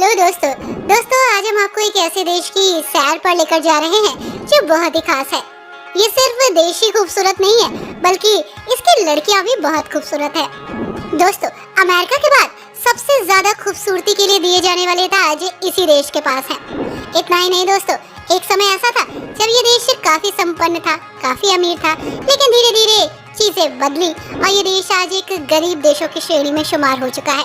Hello दोस्तों आज हम आपको एक ऐसे देश की सैर पर लेकर जा रहे हैं जो बहुत ही खास है। ये सिर्फ देश ही खूबसूरत नहीं है बल्कि इसकी लड़कियां भी बहुत खूबसूरत है। दोस्तों, अमेरिका के बाद सबसे ज्यादा खूबसूरती के लिए दिए जाने वाले ताज इसी देश के पास है। इतना ही नहीं दोस्तों, एक समय ऐसा था जब ये देश काफी संपन्न था, काफी अमीर था, लेकिन धीरे धीरे चीजें बदली और ये देश आज एक गरीब देशों की श्रेणी में शुमार हो चुका है।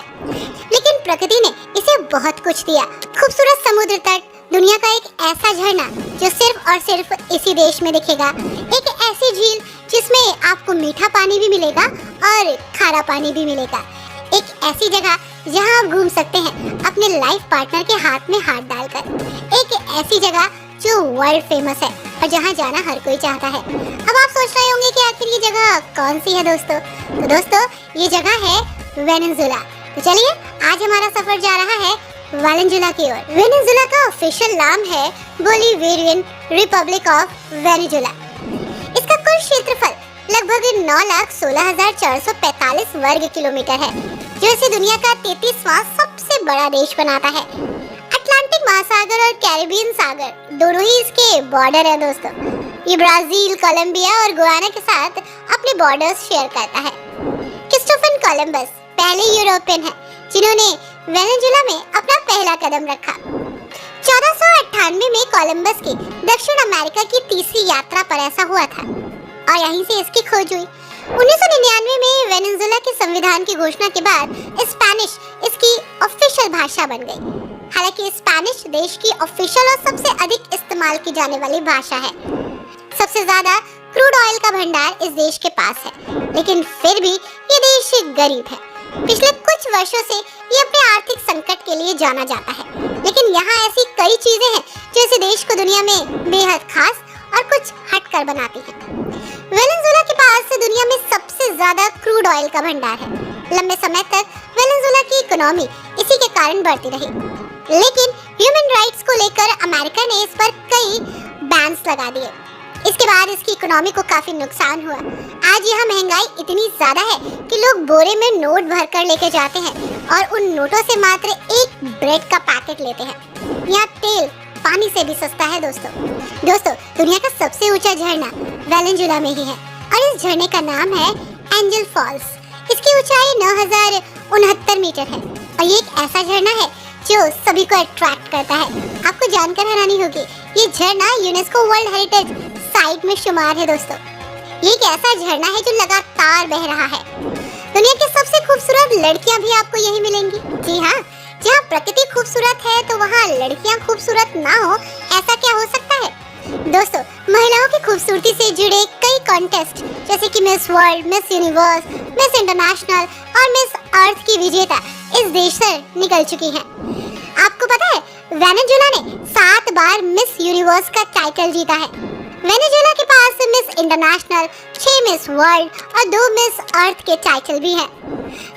लेकिन प्रकृति ने इसे बहुत कुछ दिया। खूबसूरत समुद्र तट, दुनिया का एक ऐसा झरना जो सिर्फ और सिर्फ इसी देश में दिखेगा, एक ऐसी झील जिसमें आपको मीठा पानी भी मिलेगा और खारा पानी भी मिलेगा, एक ऐसी जगह जहां आप घूम सकते हैं अपने लाइफ पार्टनर के हाथ में हाथ डालकर, एक ऐसी जगह जो वर्ल्ड फेमस है और जहां जाना हर कोई चाहता है। अब आप सोच रहे होंगे कि आखिर ये जगह कौन सी है दोस्तों? तो दोस्तों, ये जगह है वेनेजुला। तो चलिए, आज हमारा सफर जा रहा है वेनेजुला की ओर। वेनेजुला का ऑफिशियल नाम है बोलिवियन रिपब्लिक ऑफ वेनेजुला। इसका कुल क्षेत्रफल लगभग 9,16,445 वर्ग किलोमीटर है, जो इसे दुनिया का 33वां सबसे बड़ा देश बनाता है। अटलांटिक महासागर और कैरिबियन सागर दोनों ही इसके बॉर्डर है दोस्तों। ये ब्राजील, कोलंबिया और गुयाना के साथ अपने बॉर्डर्स शेयर करता है। क्रिस्टोफर कोलंबस पहले यूरोपियन है जिन्होंने वेनेजुला में अपना पहला कदम रखा। 1498 में कोलंबस की दक्षिण अमेरिका की तीसरी यात्रा पर ऐसा हुआ था और यहीं से इसकी खोज हुई। 1999 में वेनेजुला के संविधान की घोषणा के बाद स्पेनिश इसकी ऑफिशियल भाषा बन गई। हालांकि स्पेनिश देश की ऑफिशियल और सबसे अधिक इस्तेमाल की जाने वाली भाषा है। सबसे ज्यादा क्रूड ऑयल का भंडार इस देश के पास है, लेकिन फिर भी ये देश गरीब है। पिछले कुछ वर्षों से ये अपने आर्थिक संकट के लिए जाना जाता है, लेकिन यहाँ ऐसी कई चीजें हैं जो इस देश को दुनिया में बेहद खास और कुछ हटकर बनाती हैं। वेनेजुला के पास दुनिया में सबसे ज्यादा क्रूड ऑयल का भंडार है। लंबे समय तक वेनेजुला की इकोनॉमी इसी के कारण बढ़ती रही, लेकिन ह्यूमन राइट्स को लेकर अमेरिका ने इस पर कई बैन्स लगा दिए। इसके बाद इसकी इकोनॉमी को काफी नुकसान हुआ। आज यहाँ महंगाई इतनी ज्यादा है कि लोग बोरे में नोट भरकर लेके जाते हैं और उन नोटों से मात्र एक ब्रेड का पैकेट लेते हैं। यहाँ तेल पानी से भी सस्ता है दोस्तों, दुनिया का सबसे ऊंचा झरना वेनेजुला में ही है और इस झरने का नाम है एंजल फॉल्स। इसकी ऊंचाई 9,069 मीटर है और ये एक ऐसा झरना है जो सभी को अट्रैक्ट करता है। आपको जानकर हैरानी होगी, ये झरना यूनेस्को वर्ल्ड हेरिटेज साइट में शुमार है दोस्तों। ये एक ऐसा झरना है जो लगातार बह रहा है। दुनिया की सबसे खूबसूरत लड़कियां भी आपको यही मिलेंगी। जी हाँ, जहाँ प्रकृति खूबसूरत है तो वहाँ लड़कियां खूबसूरत ना हो, ऐसा क्या हो सकता है? दोस्तों, महिलाओं की खूबसूरती से जुड़े कई कॉन्टेस्ट जैसे कि miss world, miss universe, miss international और मिस अर्थ की विजेता इस देश से निकल चुकी हैं। आपको पता है, वेनेजुला ने 7 बार मिस यूनिवर्स का टाइटल जीता है। वेनेजुला के पास मिस इंटरनेशनल, 6 मिस वर्ल्ड और 2 मिस अर्थ के टाइटल भी हैं।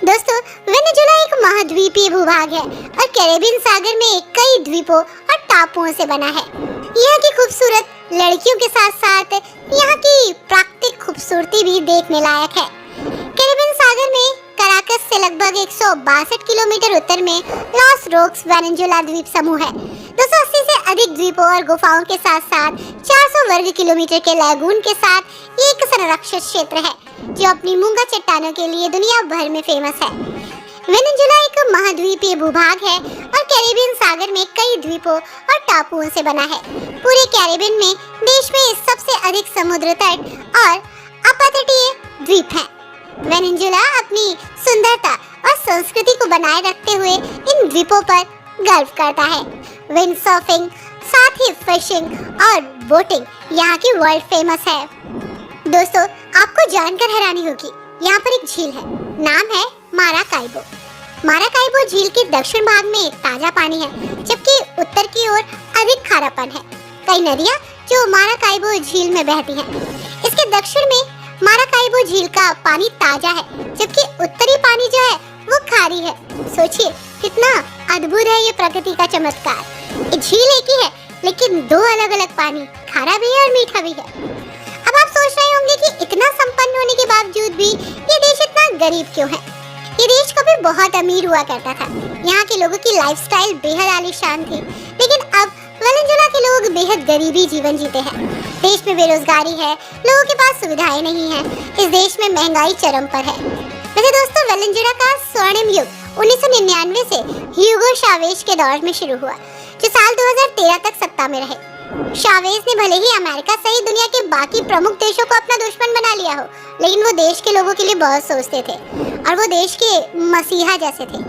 दोस्तों, वेनेजुला एक महाद्वीपीय भूभाग है और कैरेबियन सागर में कई द्वीपों और टापुओं से बना है। यहाँ की खूबसूरत लड़कियों के साथ साथ यहाँ की प्राकृतिक खूबसूरती भी देखने लायक है। कैरेबियन सागर में कराकस से लगभग 162 किलोमीटर उत्तर में लॉस रोक्स वेनेजुला द्वीप समूह है। 280 से अधिक द्वीपों और गुफाओं के साथ साथ 400 वर्ग किलोमीटर के लैगून के साथ ये एक संरक्षित क्षेत्र है जो अपनी मूंगा चट्टानों के लिए दुनिया भर में फेमस है। वेनेजुला एक महाद्वीपीय भूभाग है और कैरेबियन सागर में कई द्वीपों और टापुओं से बना है। पूरे कैरेबियन में देश में सबसे अधिक समुद्र तट और अपतटीय द्वीप हैं। वेनेजुला अपनी सुंदरता और संस्कृति को बनाए रखते हुए इन द्वीपों पर गर्व करता है। विंड सर्फिंग, साथ ही फिशिंग और बोटिंग यहाँ की वर्ल्ड फेमस है। दोस्तों, आपको जानकर हैरानी होगी, यहाँ पर एक झील है, नाम है माराकाइबो। माराकाइबो झील के दक्षिण भाग में ताजा पानी है, जबकि उत्तर की ओर अधिक खारापन है। कई नदियाँ जो माराकाइबो झील में बहती हैं। इसके दक्षिण में माराकाइबो झील का पानी ताजा है, जबकि उत्तरी पानी जो है वो खारी है। सोचिए कितना अद्भुत है ये प्रकृति का चमत्कार। ये झील एक ही है, लेकिन 2 अलग अलग पानी, खारा भी है और मीठा भी है। अब आप सोच रहे होंगे कि इतना संपन्न होने के बावजूद भी ये देश इतना गरीब क्यों है? ये देश कभी बहुत अमीर हुआ करता था। यहाँ के लोगों की लाइफस्टाइल बेहद आलीशान थी, लेकिन अब वेनेजुएला के लोग बेहद गरीबी जीवन जीते हैं। देश में बेरोजगारी है, लोगों के पास सुविधाएं नहीं है। इस देश में महंगाई चरम पर है। वैसे दोस्तों, वेनेजुएला का स्वर्णिम युग 1999 से ह्यूगो चावेज के दौर में शुरू हुआ, जो साल 2013 तक सत्ता में रहे। चावेज ने भले ही अमेरिका सहित दुनिया के बाकी प्रमुख देशों को अपना दुश्मन बना लिया हो, लेकिन वो देश के लोगों के लिए बहुत सोचते थे और वो देश के मसीहा जैसे थे।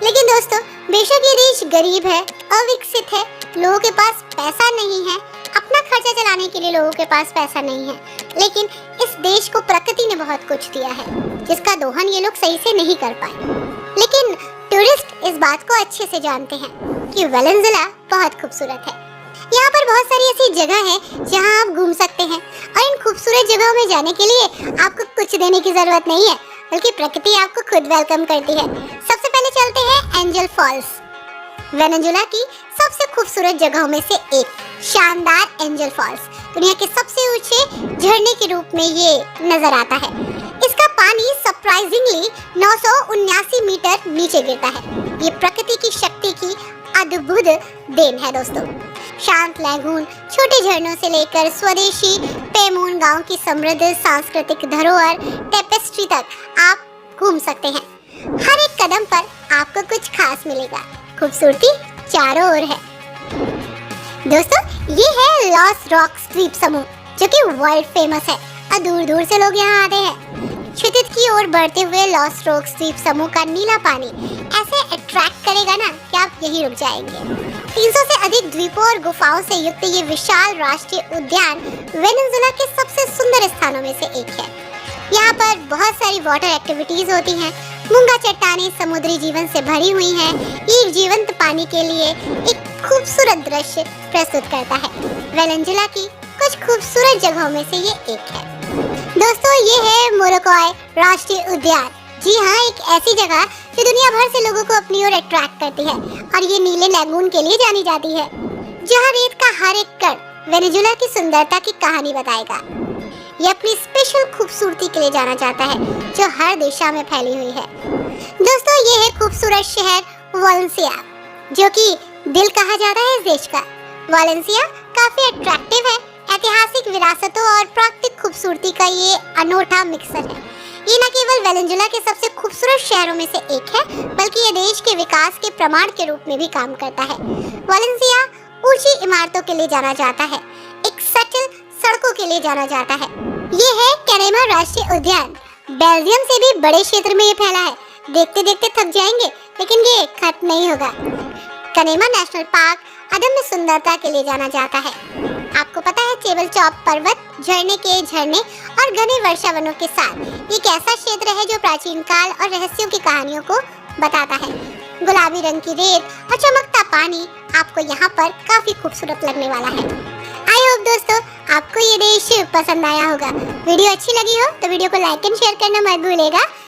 लेकिन दोस्तों, बेशक ये देश गरीब है, अविकसित है, लोगों के पास पैसा नहीं है, अपना खर्चा चलाने के लिए लोगों के पास पैसा नहीं है, लेकिन इस देश को प्रकृति ने बहुत कुछ दिया है, जिसका दोहन ये लोग सही से नहीं कर पाए। लेकिन टूरिस्ट इस बात को अच्छे से जानते हैं कि वेनेजुएला बहुत खूबसूरत है। यहाँ पर बहुत सारी ऐसी जगह है जहाँ आप घूम सकते हैं, और इन खूबसूरत जगहों में जाने के लिए आपको कुछ देने की जरूरत नहीं है, बल्कि प्रकृति आपको खुद वेलकम करती है। सबसे पहले चलते हैं एंजल फॉल्स। वेनेजुएला की सबसे खूबसूरत जगहों में से एक शानदार एंजल फॉल्स दुनिया के सबसे ऊंचे झरने के रूप में ये नजर आता है। इसका पानी सरप्राइजिंगली 979 मीटर नीचे गिरता है। ये प्रकृति की शक्ति की अद्भुत देन है दोस्तों। शांत लैगून, छोटे झरनों से लेकर स्वदेशी पेमोन गांव की समृद्ध सांस्कृतिक धरोहर टेपेस्ट्री तक आप घूम सकते हैं। हर एक कदम पर आपको कुछ खास मिलेगा। खूबसूरती चारों ओर है। दोस्तों, ये है लॉस रॉक्स द्वीप समूह, जो कि वर्ल्ड फेमस है और दूर दूर से लोग यहाँ आते हैं। क्षितिज की ओर बढ़ते हुए लॉस रॉक्स द्वीप समूह का नीला पानी ऐसे अट्रैक्ट करेगा ना कि आप यही रुक जाएंगे। 300 से अधिक द्वीपों और गुफाओं से युक्त ये विशाल राष्ट्रीय उद्यान वेनेजुएला के सबसे सुंदर स्थानों में से एक है। यहाँ पर बहुत सारी वाटर एक्टिविटीज होती हैं। मूंगा चट्टानें समुद्री जीवन से भरी हुई हैं। ये जीवंत पानी के लिए एक खूबसूरत दृश्य प्रस्तुत करता है। वेनेजुएला की कुछ खूबसूरत जगहों में से ये एक है। दोस्तों, ये है मोरोकोय राष्ट्रीय उद्यान। जी हाँ, एक ऐसी जगह जो दुनिया भर से लोगों को अपनी ओर अट्रैक्ट करती है, और ये नीले लैगून के लिए जानी जाती है, जहाँ रेत का हर एक कण वेनेजुएला की सुंदरता की कहानी बताएगा। ये अपनी स्पेशल खूबसूरती के लिए जाना जाता है, जो हर दिशा में फैली हुई है। दोस्तों, ये है खूबसूरत शहर वालेंसिया, जो कि दिल कहा जाता है इस देश का। वालेंसिया काफी अट्रैक्टिव है। ऐतिहासिक विरासतों और प्राकृतिक खूबसूरती का ये अनोखा मिक्सर है। ये न केवल वेनेजुएला के सबसे खूबसूरत शहरों में से एक है, बल्कि ये देश के विकास के प्रमाण के रूप में भी काम करता है। वालेंसिया ऊंची इमारतों के लिए जाना जाता है, एक सटल सड़कों के लिए जाना जाता है। ये है कैनेमा राष्ट्रीय उद्यान। बेल्जियम से भी बड़े क्षेत्र में ये फैला है। देखते देखते थक जाएंगे, लेकिन ये खत्म नहीं होगा। कैनेमा नेशनल पार्क अदम्य सुंदरता के लिए जाना जाता है। आपको पता है, टेबल टॉप पर्वत, झरने के झरने और घने वर्षा वनों के साथ एक ऐसा क्षेत्र है जो प्राचीन काल और रहस्यों की कहानियों को बताता है। गुलाबी रंग की रेत और चमकता पानी आपको यहाँ पर काफी खूबसूरत लगने वाला है। आई होप दोस्तों आपको ये देश पसंद आया होगा। वीडियो अच्छी लगी हो तो वीडियो को लाइक एंड शेयर करना मत भूलिएगा।